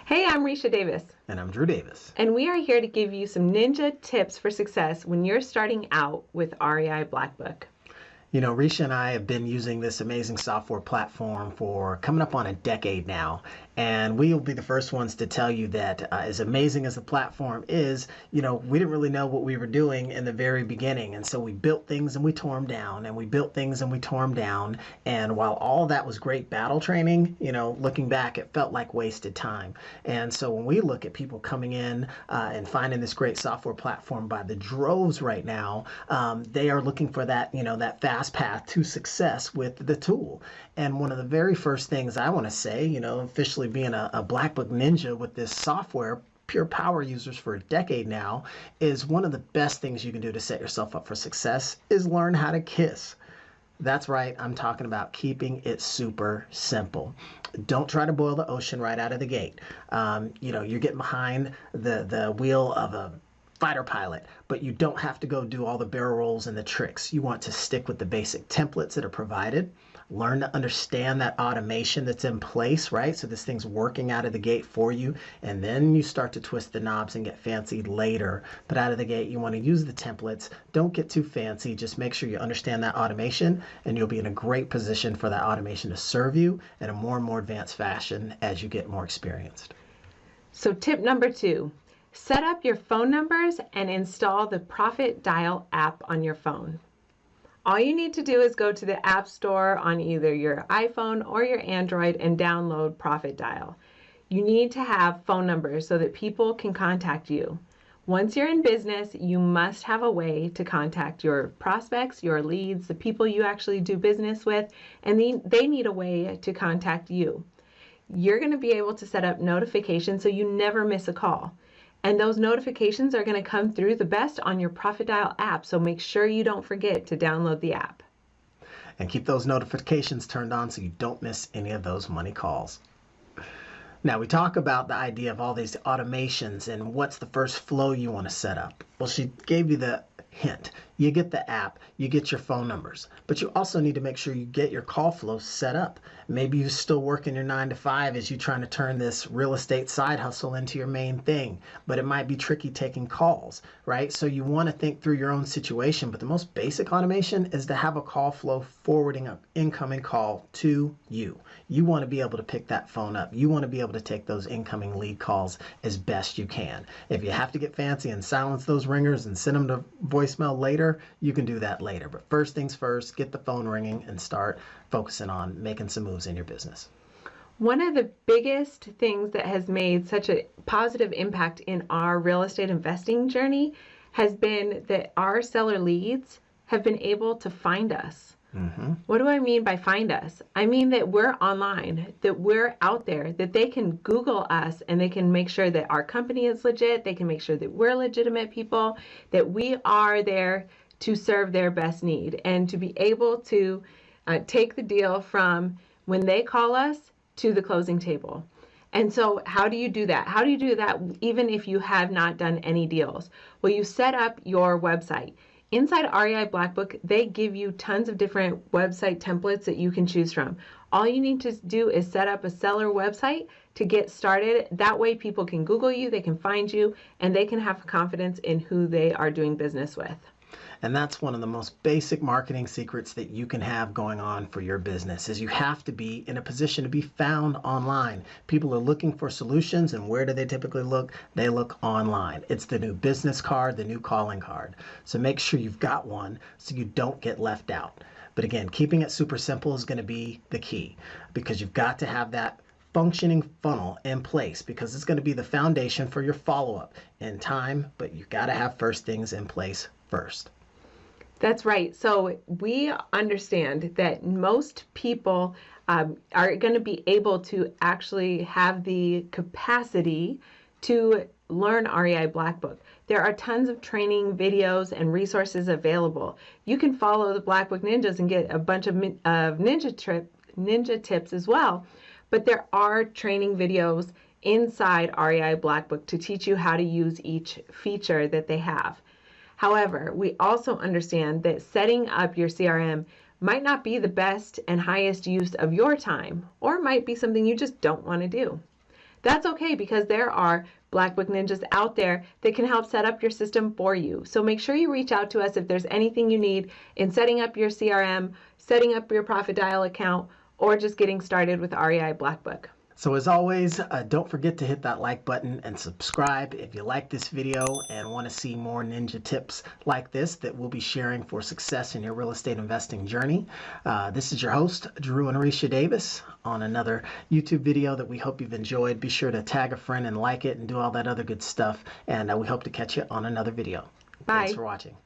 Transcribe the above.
Hey, I'm Recia Davis. And I'm Drew Davis. And we are here to give you some ninja tips for success when you're starting out with REI Blackbook. You know, Recia and I have been using this amazing software platform for coming up on a decade now. And we will be the first ones to tell you that as amazing as the platform is, we didn't really know what we were doing in the very beginning. And so we built things and we tore them down, and we built things and we tore them down. And while all that was great battle training, looking back, it felt like wasted time. And so when we look at people coming in and finding this great software platform by the droves right now, they are looking for that, that fast path to success with the tool. And one of the very first things I want to say, officially being a Blackbook ninja with this software, pure power users for a decade now, is one of the best things you can do to set yourself up for success is learn how to kiss. That's right, I'm talking about keeping it super simple. Don't try to boil the ocean right out of the gate. You're getting behind the wheel of a fighter pilot, but you don't have to go do all the barrel rolls and the tricks. You want to stick with the basic templates that are provided. Learn to understand that automation that's in place, right? So this thing's working out of the gate for you, and then you start to twist the knobs and get fancy later. But out of the gate, you want to use the templates. Don't get too fancy. Just make sure you understand that automation, and you'll be in a great position for that automation to serve you in a more and more advanced fashion as you get more experienced. So tip number 2. Set up your phone numbers and install the Profit Dial app on your phone. All you need to do is go to the App Store on either your iPhone or your Android and download Profit Dial. You need to have phone numbers so that people can contact you. Once you're in business, you must have a way to contact your prospects, your leads, the people you actually do business with, and they need a way to contact you. You're going to be able to set up notifications so you never miss a call. And those notifications are going to come through the best on your Profit Dial app, so make sure you don't forget to download the app. And keep those notifications turned on so you don't miss any of those money calls. Now, we talk about the idea of all these automations and what's the first flow you want to set up. Well, she gave you the hint. You get the app, you get your phone numbers, but you also need to make sure you get your call flow set up. Maybe you're still working your 9 to 5 as you're trying to turn this real estate side hustle into your main thing, but it might be tricky taking calls, right? So you want to think through your own situation, but the most basic automation is to have a call flow forwarding an incoming call to you. You want to be able to pick that phone up. You want to be able to take those incoming lead calls as best you can. If you have to get fancy and silence those ringers and send them to voicemail later, you can do that later. But first things first, get the phone ringing and start focusing on making some moves in your business. One of the biggest things that has made such a positive impact in our real estate investing journey has been that our seller leads have been able to find us. What do I mean by find us? I mean that we're online, that we're out there, that they can Google us and they can make sure that our company is legit. They can make sure that we're legitimate people, that we are there to serve their best need and to be able to take the deal from when they call us to the closing table. And so how do you do that? How do you do that even if you have not done any deals? Well, you set up your website. Inside REI Blackbook, they give you tons of different website templates that you can choose from. All you need to do is set up a seller website to get started. That way people can Google you, they can find you, and they can have confidence in who they are doing business with. And that's one of the most basic marketing secrets that you can have going on for your business is you have to be in a position to be found online. People are looking for solutions, and where do they typically look? They look online. It's the new business card, the new calling card. So make sure you've got one so you don't get left out. But again, keeping it super simple is going to be the key because you've got to have that functioning funnel in place because it's going to be the foundation for your follow-up in time, but you've got to have first things in place first. That's right. So we understand that most people are going to be able to actually have the capacity to learn REI Blackbook. There are tons of training videos and resources available. You can follow the Blackbook Ninjas and get a bunch of ninja tips as well. But there are training videos inside REI Blackbook to teach you how to use each feature that they have. However, we also understand that setting up your CRM might not be the best and highest use of your time, or might be something you just don't want to do. That's okay, because there are Blackbook ninjas out there that can help set up your system for you. So make sure you reach out to us if there's anything you need in setting up your CRM, setting up your Profit Dial account, or just getting started with REI Blackbook. So as always, don't forget to hit that like button and subscribe if you like this video and want to see more ninja tips like this that we'll be sharing for success in your real estate investing journey. This is your host, Drew and Recia Davis, on another YouTube video that we hope you've enjoyed. Be sure to tag a friend and like it and do all that other good stuff. And we hope to catch you on another video. Bye. Thanks for watching.